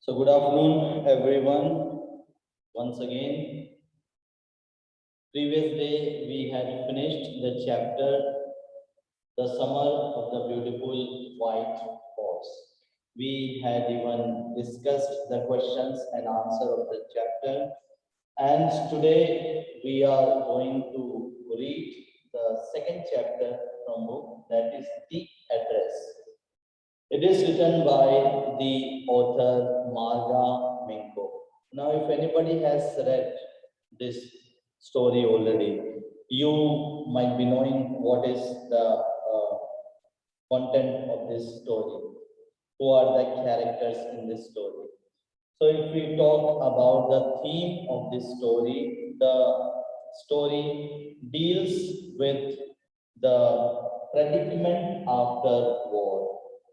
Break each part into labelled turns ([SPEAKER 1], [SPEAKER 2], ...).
[SPEAKER 1] So good afternoon, everyone. Once again, previous day we had finished the chapter, The Summer of the Beautiful White Horse. We had even discussed the questions and answer of the chapter. And today we are going to read the second chapter from book, that is The Address. It is written by the author Marga Minko. Now, if anybody has read this story already, you might be knowing what is the content of this story, who are the characters in this story. So, if we talk about the theme of this story, the story deals with the predicament after war,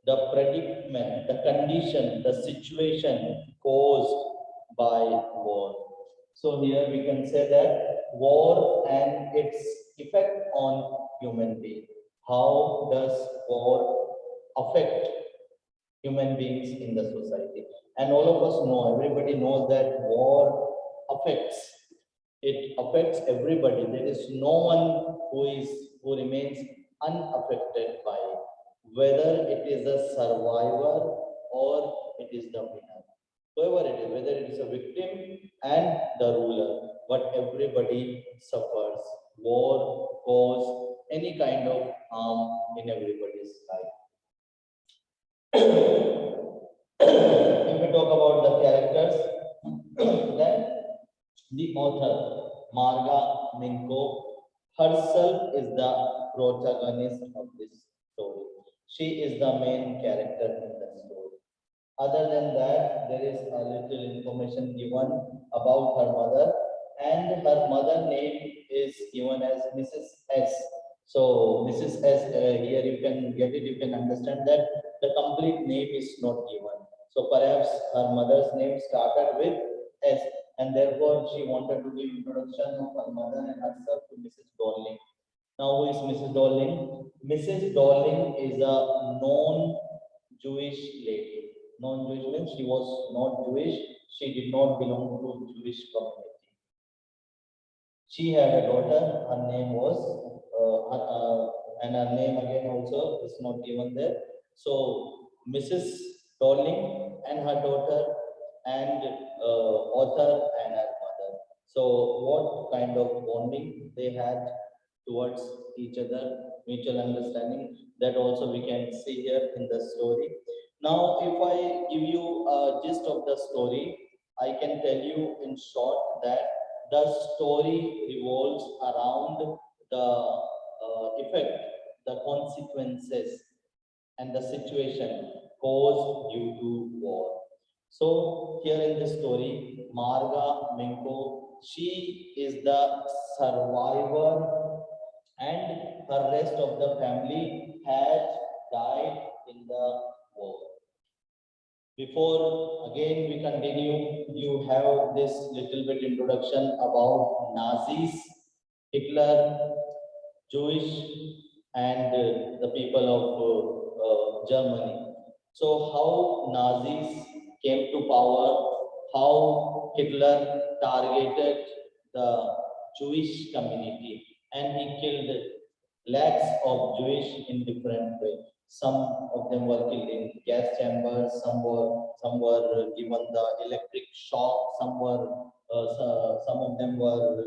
[SPEAKER 1] the predicament, the condition, the situation caused by war. So here we can say that war and its effect on human being. How does war affect human beings in the society? And all of us know, everybody knows that war affects. It affects everybody. There is no one who remains unaffected by it, whether it is a survivor or it is the winner. Whoever it is, whether it is a victim and the ruler, but everybody suffers. War cause any kind of harm in everybody's life. If we talk about the characters, then the author, Marga Minko, herself is the protagonist of this story. She is the main character in the story. Other than that, there is a little information given about her mother, and her mother name is given as Mrs. S. So, Mrs. S, here you can get it, you can understand that the complete name is not given. So, perhaps her mother's name started with S, and therefore she wanted to give introduction of her mother and herself to Mrs. Darling. Now, who is Mrs. Darling? Mrs. Darling is a known Jewish lady. Non-Jewish means she was not Jewish. She did not belong to Jewish community. She had a daughter. Her name was, and her name again also is not given there. So Mrs. Darling and her daughter, and author and her mother. So what kind of bonding they had towards each other, mutual understanding, that also we can see here in the story. Now, if I give you a gist of the story, I can tell you in short that the story revolves around the effect, the consequences, and the situation caused due to war. So, here in this story, Marga Minko, she is the survivor, and her rest of the family had died in the war. Before again we continue, you have this little bit introduction about Nazis, Hitler, Jewish, and the people of Germany. So how Nazis came to power, how Hitler targeted the Jewish community, and he killed lakhs of Jewish in different ways. Some of them were killed in gas chambers, some were given the electric shock, some of them were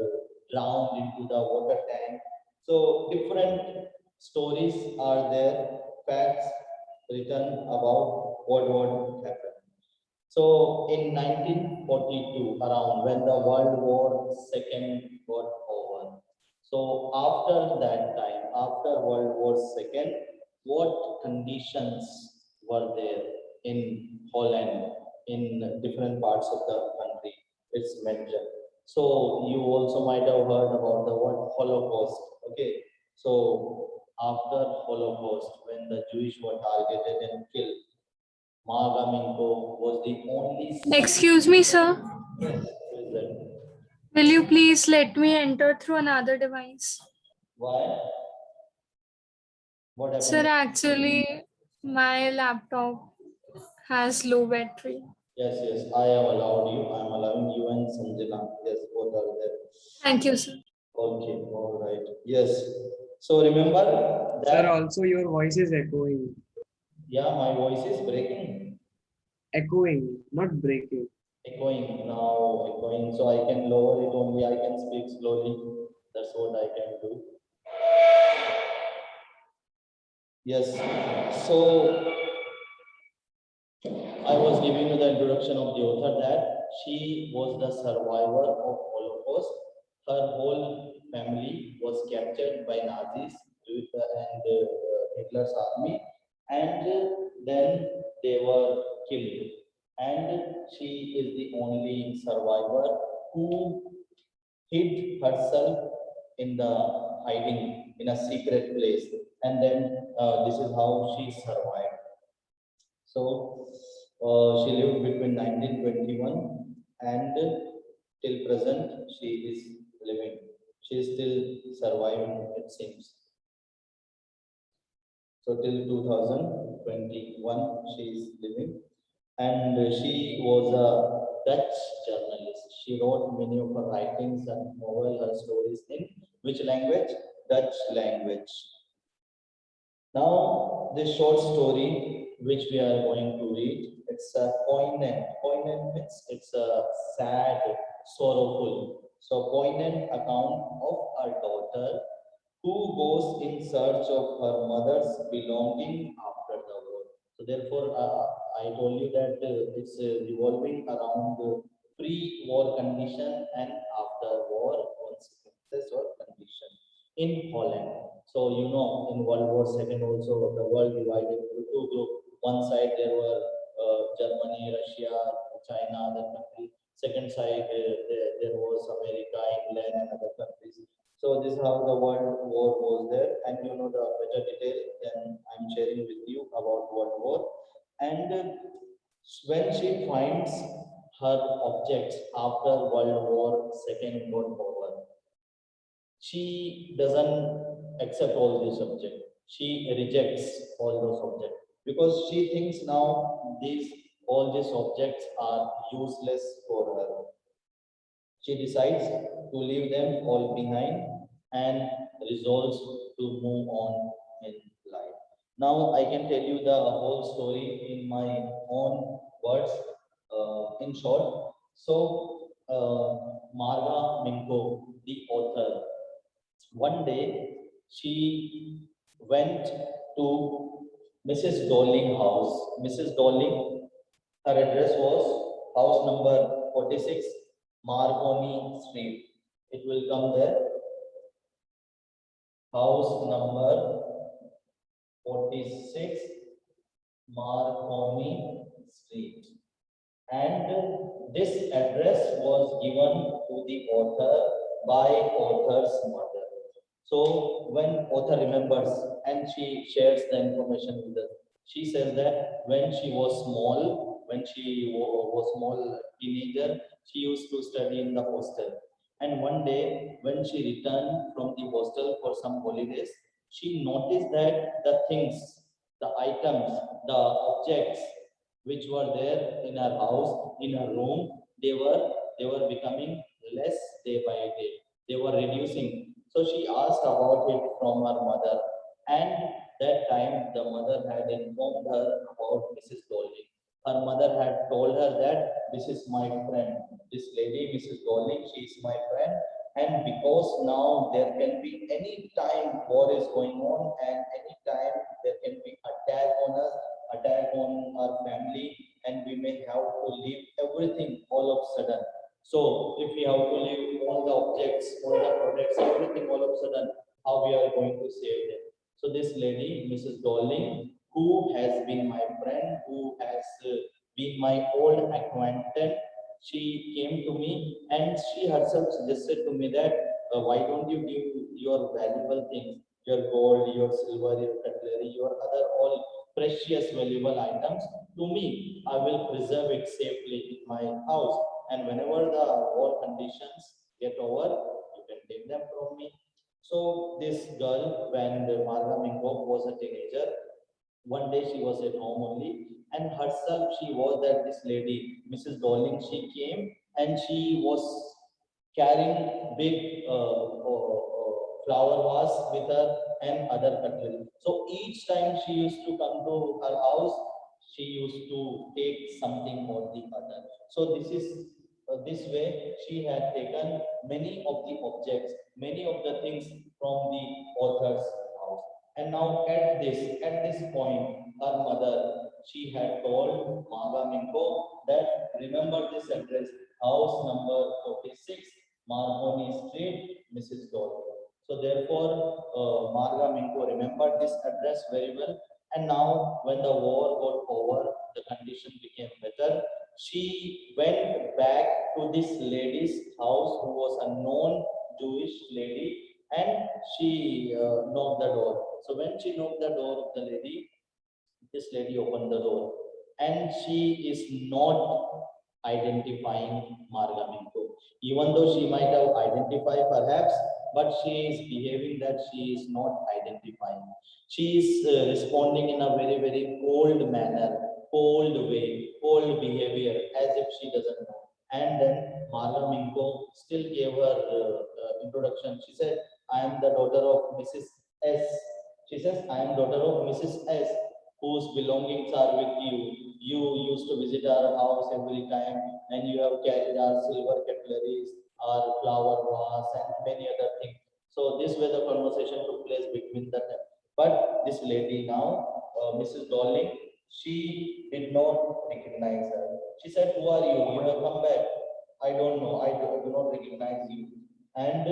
[SPEAKER 1] drowned into the water tank. So different stories are there, facts written about what happened. So in 1942, around when the World War II got over, so after that time, after World War II, what conditions were there in Holland, in different parts of the country? It's mentioned. So you also might have heard about the word Holocaust. Okay, so after Holocaust, when the Jewish were targeted and killed, Marga Minko was the only son.
[SPEAKER 2] Excuse me, sir.
[SPEAKER 1] Yes, who is that?
[SPEAKER 2] Will you please let me enter through another device?
[SPEAKER 1] Why? What
[SPEAKER 2] Sir,
[SPEAKER 1] happened?
[SPEAKER 2] actually, my laptop has low battery.
[SPEAKER 1] Yes, yes, I am allowed you. I am allowing you and Sanjana. Yes, both are there.
[SPEAKER 2] Thank you, sir.
[SPEAKER 1] Okay, all right. Yes. So remember
[SPEAKER 3] Sir,
[SPEAKER 1] that,
[SPEAKER 3] also your voice is echoing.
[SPEAKER 1] yeah, my voice is breaking,
[SPEAKER 3] Echoing, not breaking.
[SPEAKER 1] echoing now, echoing. So I can lower it only. I can speak slowly. That's what I can do. Yes. So I was giving you the introduction of the author that she was the survivor of Holocaust. Her whole family was captured by Nazis and Hitler's army, and then they were killed. And she is the only survivor who hid herself in the hiding in a secret place, and then this is how she survived. So she lived between 1921 and till present she is living. She is still surviving, it seems. So till 2021 she is living, and she was a Dutch journalist. She wrote many of her writings and novel, her stories in which language? Dutch language. Now, this short story which we are going to read, it's a poignant. Poignant means it's a sad, sorrowful. So poignant account of a daughter who goes in search of her mother's belonging after the war. So therefore, I told you that it's revolving around the pre-war condition and after-war consequences or condition in Holland. So you know, in World War II also the world divided into two groups. One side there were Germany, Russia, China, other countries. Second side there was America, England, and other countries. So this is how the World War was there, and you know the better detail than I'm sharing with you about World War. And when she finds her objects after World War II got over, she doesn't accept all these subjects. She rejects all those subjects because she thinks now these all these objects are useless for her. She decides to leave them all behind and resolves to move on in life. Now I can tell you the whole story in my own words, in short. So Marga Minko, the author, one day she went to Mrs. Dolling house. Mrs. Dolling, her address was house number 46, Marconi Street. It will come there. House number 46, Marconi Street. And this address was given to the author by author's mother. So when author remembers and she shares the information with us, she says that when she was small, when she was small teenager, she used to study in the hostel. And one day when she returned from the hostel for some holidays, she noticed that the things, the items, the objects which were there in her house, in her room, they were becoming less day by day. They were reducing. So she asked about it from her mother, and that time the mother had informed her about Mrs. Dolly. Her mother had told her that this is my friend, this lady, Mrs. Dolly, she is my friend, and because now there can be any time war is going on, and any time there can be attack on us, attack on our family, and we may have to leave everything all of a sudden. So if we have to leave all the objects, all the products, everything all of a sudden, how we are going to save them? So this lady, Mrs. Dolling, who has been my friend, who has been my old acquaintance, she came to me and she herself suggested to me that why don't you give your valuable things, your gold, your silver, your cutlery, your other all precious valuable items to me. I will preserve it safely in my house, and whenever the war conditions get over, you can take them from me. So this girl, when the Marga Mingo was a teenager, One day she was at home only, and herself she was that this lady, Mrs. Darling, she came and she was carrying big flower vase with her and other cutlery. So each time she used to come to her house, she used to take something or the other. So this way she had taken many of the objects, many of the things from the author's house. And now at this point, her mother, she had told Maga Minko that remember this address, house number 46, Marconi Street, Mrs. Dolly. So therefore, Marga Minko remembered this address very well. And now, when the war got over, the condition became better. She went back to this lady's house, who was a known Jewish lady, and she knocked the door. So when she knocked the door of the lady, this lady opened the door, and she is not identifying Marga Minko. Even though she might have identified perhaps, but she is behaving that she is not identifying. She is responding in a very, very cold manner, cold way, cold behavior, as if she doesn't know. And then Marga Minko still gave her introduction. She said, I am the daughter of Mrs. S. She says, I am daughter of Mrs. S, whose belongings are with you. You used to visit our house every time, and you have carried our silver cutleries, our flower vase, and many other things. So this way the conversation took place between them. But this lady now, Mrs. Dolly, she did not recognize her. She said, "Who are you? You have come back. I don't know. I do not recognize you." And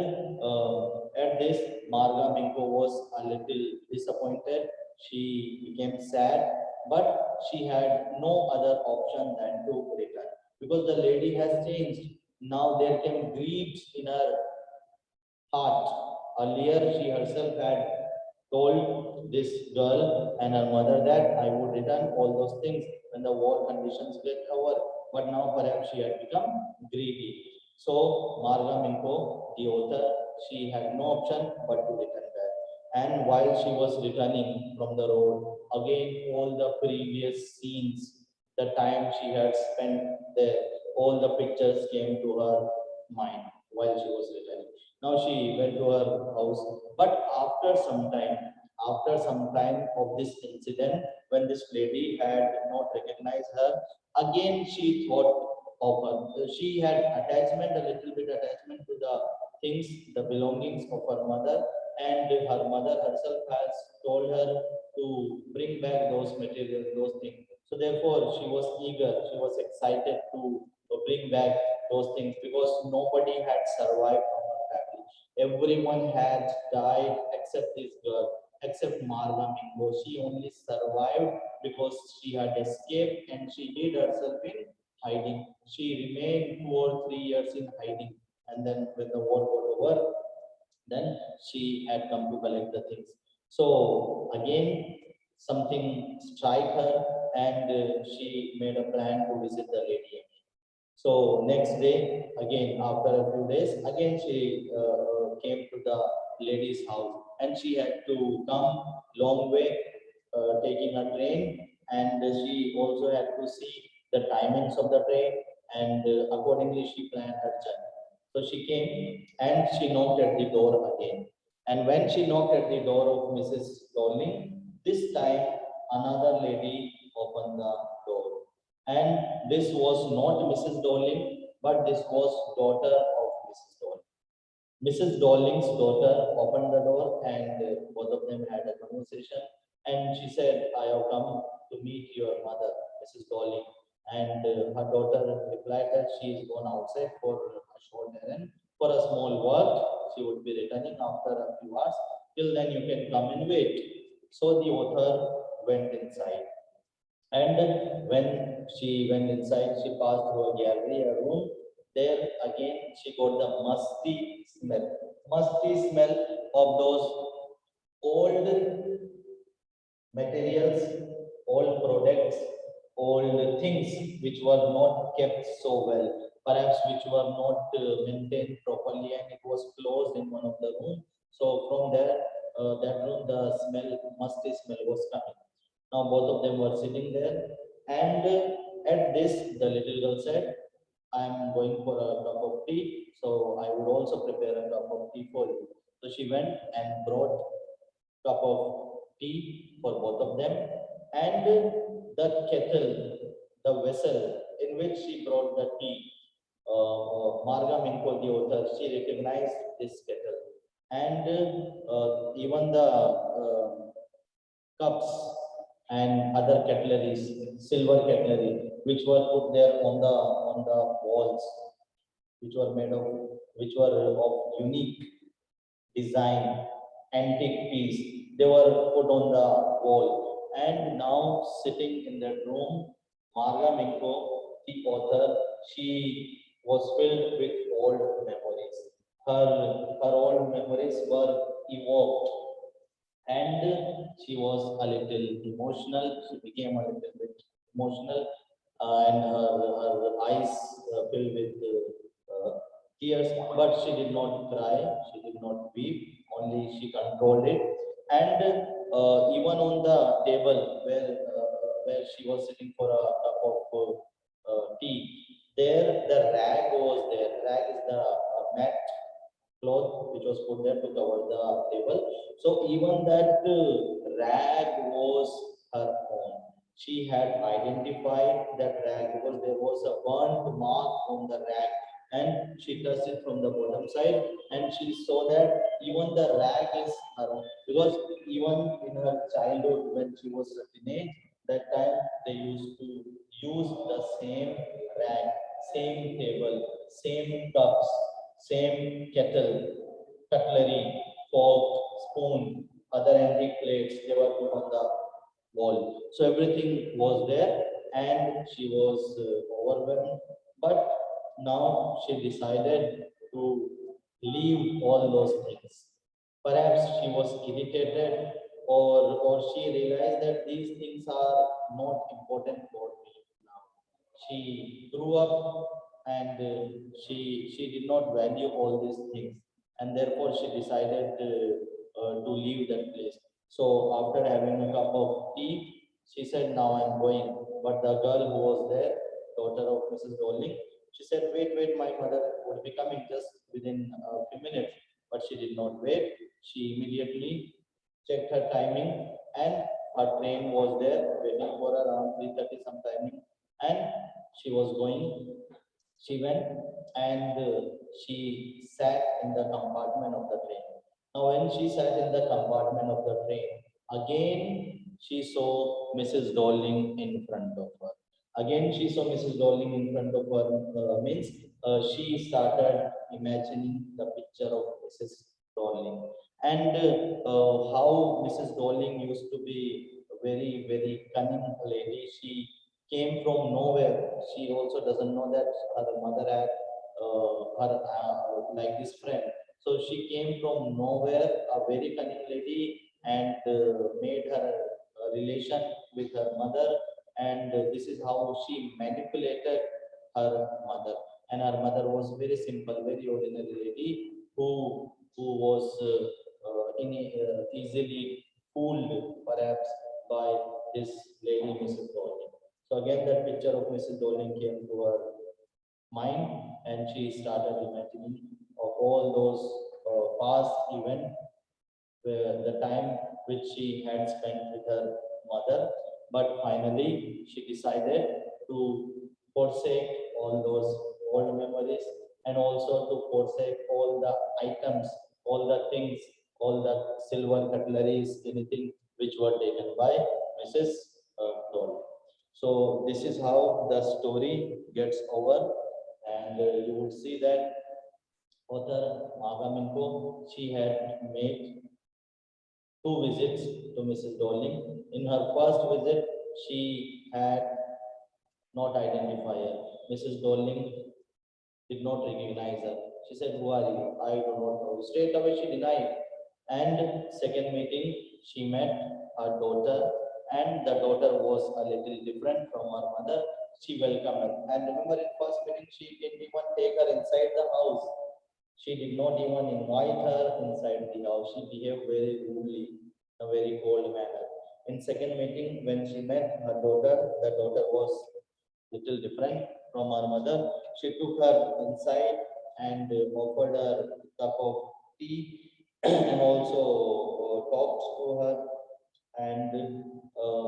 [SPEAKER 1] at this, Marga Minko was a little disappointed. She became sad, but she had no other option than to return because the lady has changed. Now there came greed in her heart. Earlier, she herself had told this girl and her mother that I would return all those things when the war conditions get over. But now perhaps she had become greedy. So Marga Minko, the author, she had no option but to return back. And while she was returning from the road, again all the previous scenes, the time she had spent there, all the pictures came to her mind while she was returning. Now she went to her house, but after some time of this incident, when this lady had not recognized her, again she thought of her. She had attachment, a little bit attachment to the things, the belongings of her mother, and her mother herself has told her to bring back those materials, those things. So therefore, she was eager, she was excited to bring back those things because nobody had survived from her family. Everyone had died except this girl, except Marga Mingo. She only survived because she had escaped and she hid herself in hiding. She remained 2 or 3 years in hiding. And then when the war got over, then she had come to collect the things. So again, something strike her and she made a plan to visit the lady. So next day, again after a few days, again she came to the lady's house, and she had to come long way, taking a train, and she also had to see the timings of the train, and accordingly she planned her journey. So she came and she knocked at the door again. And when she knocked at the door of Mrs. Dowling, this time another lady opened the door. And this was not Mrs. Dowling, but this was daughter of Mrs. Dowling. Mrs. Dowling's daughter opened the door, and both of them had a conversation. And she said, I have come to meet your mother, Mrs. Dowling. And her daughter replied that she is gone outside for a short errand, for a small work. She would be returning after a few hours. Till then, you can come and wait. So the author went inside. And when she went inside, she passed through a gallery, a room. There again, she got the musty smell of those old materials, old products, old things which were not kept so well, perhaps which were not maintained properly, and it was closed in one of the room. So from there, that room, the smell, musty smell was coming. Now both of them were sitting there, and at this, the little girl said, "I am going for a cup of tea, so I would also prepare a cup of tea for you." So she went and brought cup of tea for both of them, and the kettle, the vessel in which she brought the tea. Marga Minko, the author, she recognized this kettle, and even the cups and other cutleries, silver cutlery, which were put there on the walls, which were made of, which were of unique design, antique piece. They were put on the wall. And now sitting in that room, Marga Minko, the author, she was filled with old memories. Her old memories were evoked, and she was a little emotional. She became a little bit emotional, and her eyes filled with tears, but she did not cry, she did not weep, only she controlled it. And even on the table where she was sitting for a cup of tea, there the rag was there. Rag is the mat cloth which was put there to cover the table. So even that rag was her own. She had identified that rag because there was a burnt mark on the rag, and she touched it from the bottom side, and she saw that even the rag is her own. Because even in her childhood, when she was a teenage, that time they used to use the same rag, same table, same cups, same kettle, cutlery, fork, spoon, other antique plates, they were put on the wall. So everything was there, and she was overwhelmed. But now she decided to leave all those things. Perhaps she was irritated, or she realized that these things are not important for me now. She grew up, and she did not value all these things, and therefore she decided to leave that place. So after having a cup of tea, she said, "Now I'm going." But the girl who was there, daughter of Mrs. Dolling, she said, "Wait, my mother would be coming just within a few minutes." But she did not wait. She immediately checked her timing, and her train was there waiting for her around 3:30 some timing, and she was going. She went, and she sat in the compartment of the train. Now when she sat in the compartment of the train, again she saw Mrs. Dolling in front of her. Again she saw Mrs. Dolling in front of her, means she started imagining the picture of Mrs. Dolling, and how Mrs. Dolling used to be a very cunning lady. She came from nowhere. She also doesn't know that her mother had her like this friend. So she came from nowhere, a very cunning lady, and made her relation with her mother. And this is how she manipulated her mother. And her mother was very simple, very ordinary lady, who was easily fooled, perhaps, by this lady, Mrs. Dolly. So again, that picture of Mrs. Dolling came to her mind, and she started imagining of all those past events, where the time which she had spent with her mother. But finally, she decided to forsake all those old memories, and also to forsake all the items, all the things, all the silver cutleries, anything which were taken by Mrs. Dolly. So this is how the story gets over, and you would see that author Magaminko, she had made two visits to Mrs. Dolling. In her first visit, she had not identified her. Mrs. Dolling did not recognize her. She said, "Who are you?" "I do not know." Straight away, she denied. And second meeting, she met her daughter, and the daughter was a little different from her mother. She welcomed her. And remember, in first meeting, she didn't even take her inside the house. She did not even invite her inside the house. She behaved very rudely, in a very cold manner. In second meeting, when she met her daughter, the daughter was little different from her mother. She took her inside and offered her a cup of tea and also talked to her. And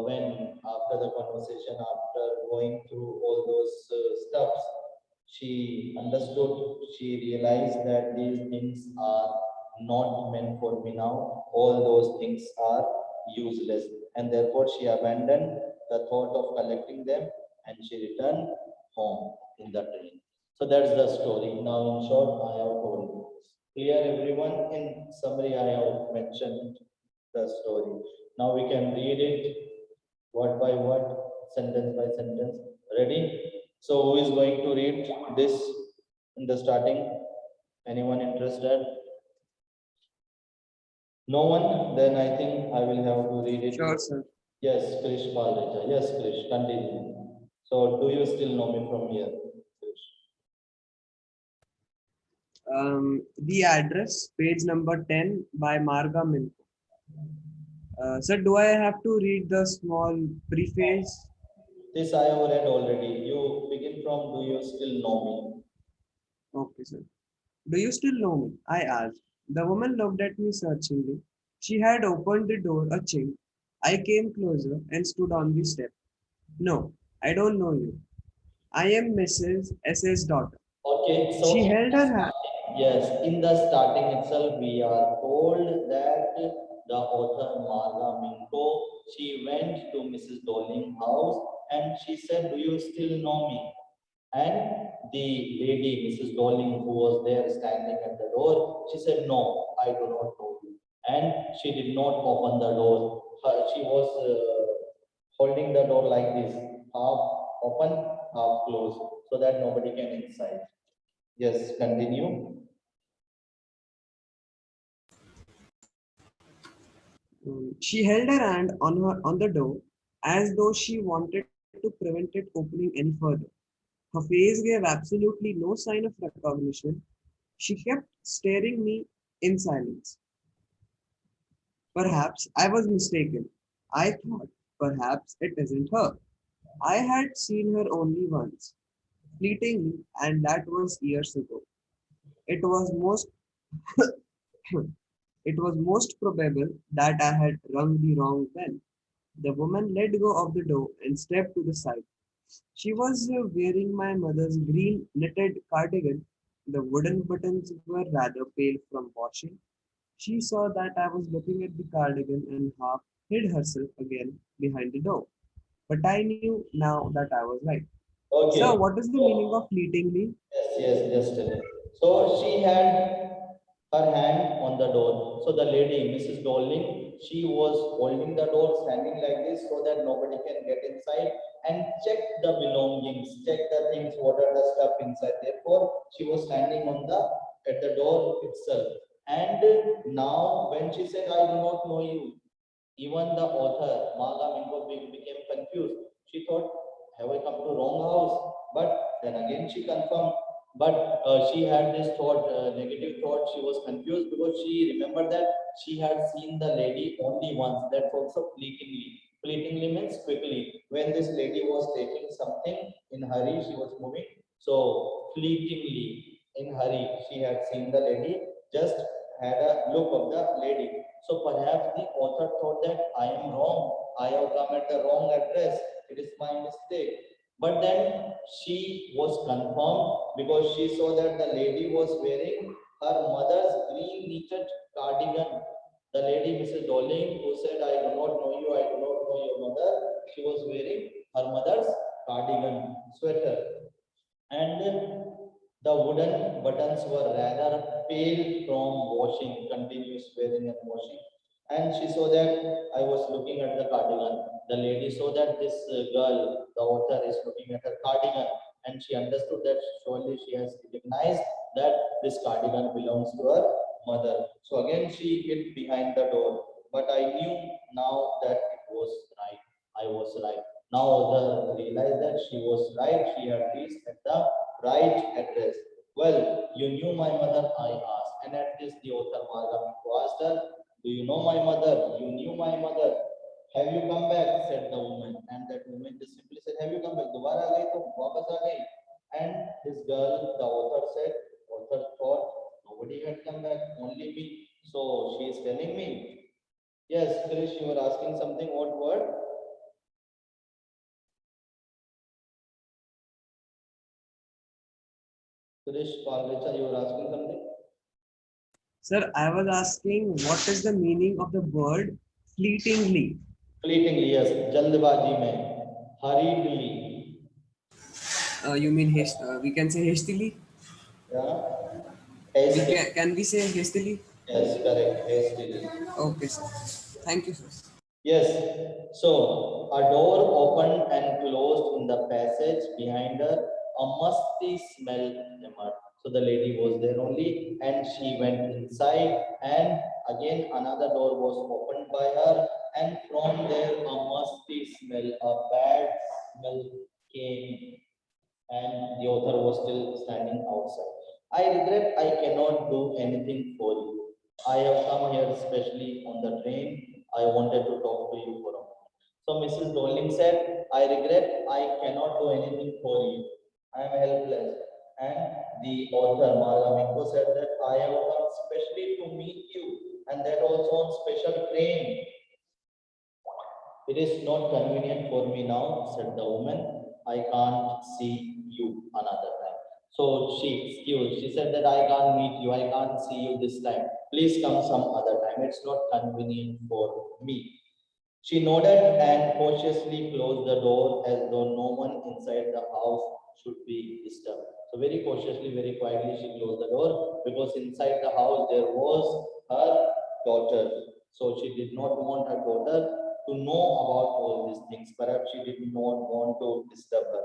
[SPEAKER 1] when after the conversation, after going through all those stuffs, she understood, she realized that these things are not meant for me now. All those things are useless. And therefore, she abandoned the thought of collecting them and she returned home in the train. So that's the story. Now, in short, I have told you. Clear, everyone? In summary, I have mentioned the story. Now we can read it word by word, sentence by sentence. Ready? So who is going to read this in the starting? Anyone interested? No one? Then I think I will have to read it.
[SPEAKER 3] Sure, sir.
[SPEAKER 1] Yes, Krish Palreja. Yes, Krish, continue. So do you still know me from here, Krish?
[SPEAKER 3] The address, page number 10 by Marga Milko. Sir, do I have to read the small preface?
[SPEAKER 1] This I have read already. You begin from do you still know me?
[SPEAKER 3] Okay, sir. Do you still know me? I asked. The woman looked at me searchingly. She had opened the door a chink. I came closer and stood on the step. No, I don't know you. I am Mrs. S.'s daughter.
[SPEAKER 1] Okay, so
[SPEAKER 3] She held her hand.
[SPEAKER 1] yes, in the starting itself, we are told that the author Marga Minko, she went to Mrs. Doling's house and she said, "Do you still know me?" And the lady, Mrs. Dolling, who was there standing at the door, she said, "No, I do not know you." And she did not open the door. She was holding the door like this, half open, half closed, so that nobody can inside. Yes, continue.
[SPEAKER 3] She held her hand on the door as though she wanted to prevent it opening any further. Her face gave absolutely no sign of recognition. She kept staring me in silence. Perhaps I was mistaken. I thought perhaps it isn't her. I had seen her only once, fleetingly, and that was years ago. It was most it was most probable that I had rung the wrong bell. The woman let go of the door and stepped to the side. She was wearing my mother's green knitted cardigan. The wooden buttons were rather pale from washing. She saw that I was looking at the cardigan and half hid herself again behind the door. But I knew now that I was right. Sir,
[SPEAKER 1] Okay.
[SPEAKER 3] what is the meaning of fleetingly?
[SPEAKER 1] Yes, yes, just tell it. So she had her hand on the door. So the lady, Mrs. Dolling, she was holding the door, standing like this so that nobody can get inside and check the belongings, check the things, what are the stuff inside. Therefore, she was standing on the at the door itself. And now when she said, "I do not know you," even the author, Marga Mingo, became confused. She thought, "Have I come to wrong house?" But then again, she confirmed. But she had this thought, negative thought. She was confused because she remembered that she had seen the lady only once. That's also fleetingly. Fleetingly means quickly. When this lady was taking something in hurry, she was moving. So fleetingly, in hurry, she had seen the lady. Just had a look of the lady. So perhaps the author thought that I am wrong. I have come at the wrong address. It is my mistake. But then she was confirmed because she saw that the lady was wearing her mother's green knitted cardigan. The lady, Mrs. Dolling, who said, "I do not know you, I do not know your mother," she was wearing her mother's cardigan sweater. And the wooden buttons were rather pale from washing, continuous wearing and washing. And she saw that I was looking at the cardigan. The lady saw that this girl, the author, is looking at her cardigan, and she understood that surely she has recognized that this cardigan belongs to her mother. So again, she hid behind the door. But I knew now that it was right. I was right. Now the realized that she was right. She had reached at the right address. "Well, you knew my mother," I asked. And at this, the author Marga asked her, "Do you know my mother? You knew my mother?" Have you come back? Said the woman. And that woman just simply said, have you come back? दोबारा आ गई तो वापस आ गई. And this girl, the author said, author thought nobody had come back, only me. So she is telling me. Yes, Krish, you were asking something. What word? Krish Parvecha, you were asking something.
[SPEAKER 3] Sir, I was asking what is the meaning of the word fleetingly?
[SPEAKER 1] Fleetingly, yes. जल्दबाजी में. Hurriedly.
[SPEAKER 3] You mean we can say hastily?
[SPEAKER 1] Yeah.
[SPEAKER 3] We
[SPEAKER 1] Hasty.
[SPEAKER 3] can we say hastily?
[SPEAKER 1] Yes, correct. Hastily.
[SPEAKER 3] Okay, sir. Thank you, sir.
[SPEAKER 1] Yes. So a door opened and closed in the passage behind her. A musty smell emerged. So the lady was there only, and she went inside. And again, another door was opened by her, and from there a musty smell, a bad smell came, and the author was still standing outside. I regret I cannot do anything for you. I have come here especially on the train. I wanted to talk to you for a moment. So Mrs. Dolling said, I regret I cannot do anything for you. I am helpless. And the author, Marga Minko, said that I have come specially to meet you, and that also on special train. It is not convenient for me now, said the woman. I can't see you another time. So she said that I can't meet you, I can't see you this time. Please come some other time. It's not convenient for me. She nodded and cautiously closed the door as though no one inside the house should be disturbed. So very cautiously, very quietly, she closed the door because inside the house there was her daughter. So she did not want her daughter to know about all these things. Perhaps she did not want to disturb her.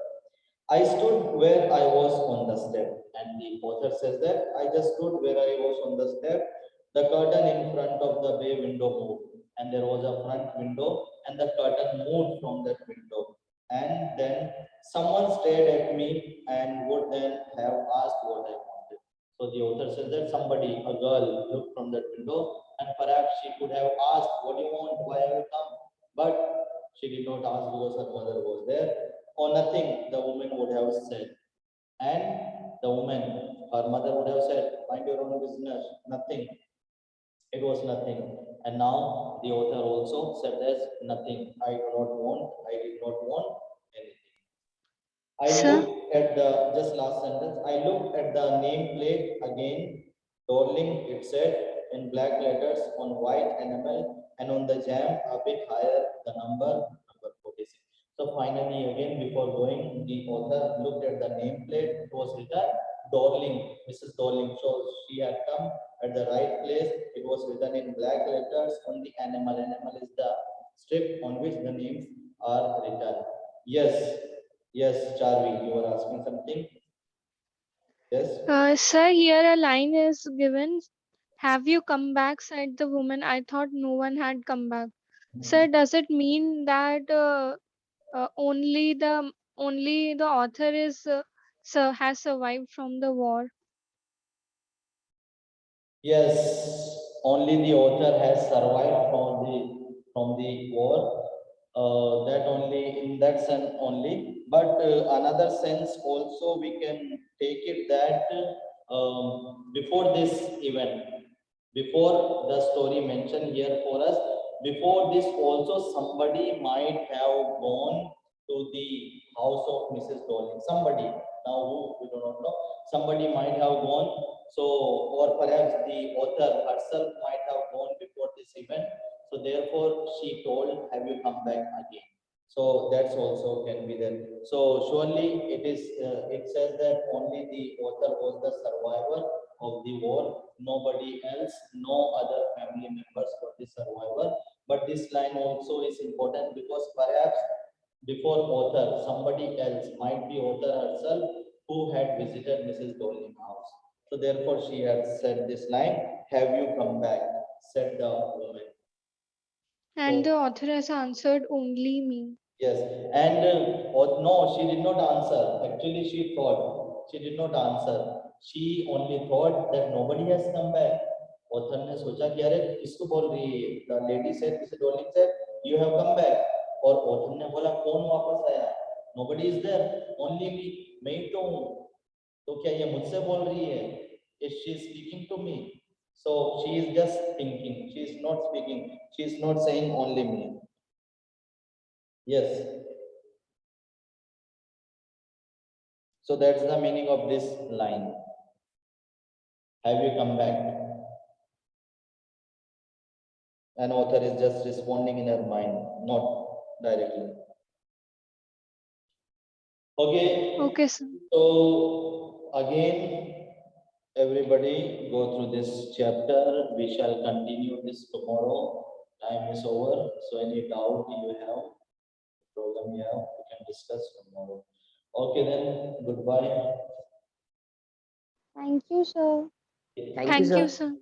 [SPEAKER 1] I stood where I was on the step, and the author says that I just stood where I was on the step. The curtain in front of the bay window moved, and there was a front window, and the curtain moved from that window. And then someone stared at me and would then have asked what I wanted. So the author says that somebody, a girl, looked from that window, and perhaps she could have asked, what do you want? Why have you come? But she did not ask because her mother was there, or nothing the woman would have said. And the woman, her mother would have said, mind your own business, nothing. It was nothing. And now the author also said as nothing. I do not want, I did not want anything. I
[SPEAKER 2] Sir,
[SPEAKER 1] looked at the, just last sentence, I looked at the nameplate again. Darling, it said in black letters on white enamel, and on the jam a bit higher, the number 46. So finally, again, before going, the author looked at the nameplate. It was written Darling, Mrs. Darling. So she had come at the right place. It was written in black letters on the enamel. Enamel is the strip on which the names are written. Yes, yes, Charvi, you were asking something? Yes.
[SPEAKER 2] sir, here a line is given. Have you come back? Said the woman. I thought no one had come back. Sir, does it mean that only the author is has survived from the war?
[SPEAKER 1] Yes, only the author has survived from the war. That only in that sense only. But another sense also we can take it that before this event, before the story mentioned here for us, before this also somebody might have gone to the house of Mrs. Dolling. Somebody, now who we do not know, somebody might have gone. So, or perhaps the author herself might have gone before this event. So therefore she told, have you come back again? So that's also can be there. So surely it says that only the author was the survivor of the war. Nobody else, no other family members were the survivor. But this line also is important because perhaps before author, somebody else might be author herself who had visited Mrs. Dolling house. So therefore she had said this line, have you come back? Said the woman.
[SPEAKER 2] And the
[SPEAKER 1] So
[SPEAKER 2] author has answered only me.
[SPEAKER 1] yes, and no, she did not answer. Actually, she did not answer. She only thought that nobody has come back. Author ने सोचा कि अरे किसको बोल रही है? The lady said, Mrs. Dolling said, you have come back. और author ने बोला कौन वापस आया? Nobody is there, only me. मैं ही तो हूँ. तो क्या ये मुझसे बोल रही है? Is she speaking to me? So she is just thinking. She is not speaking. She is not saying only me. Yes. So that's the meaning of this line. Have you come back? An author is just responding in her mind, not directly. Okay.
[SPEAKER 2] Okay, sir.
[SPEAKER 1] So again, everybody go through this chapter. We shall continue this tomorrow. Time is over. So any doubt you have, problem you have, we can discuss tomorrow. Okay then, goodbye.
[SPEAKER 2] Thank you, sir.
[SPEAKER 4] Thank you,
[SPEAKER 2] Thank you,
[SPEAKER 4] sir.
[SPEAKER 2] sir.